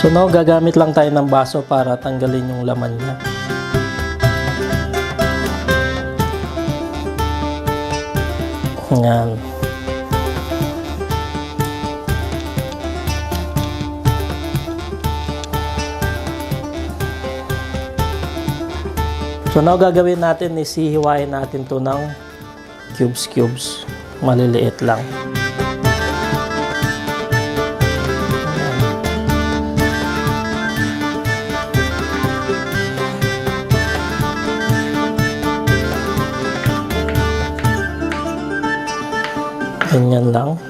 So now, gagamit lang tayo ng baso para tanggalin yung laman niya. Yan. So now, gagawin natin is hihiwain natin to ng cubes. Maliliit lang. Ganyan lang.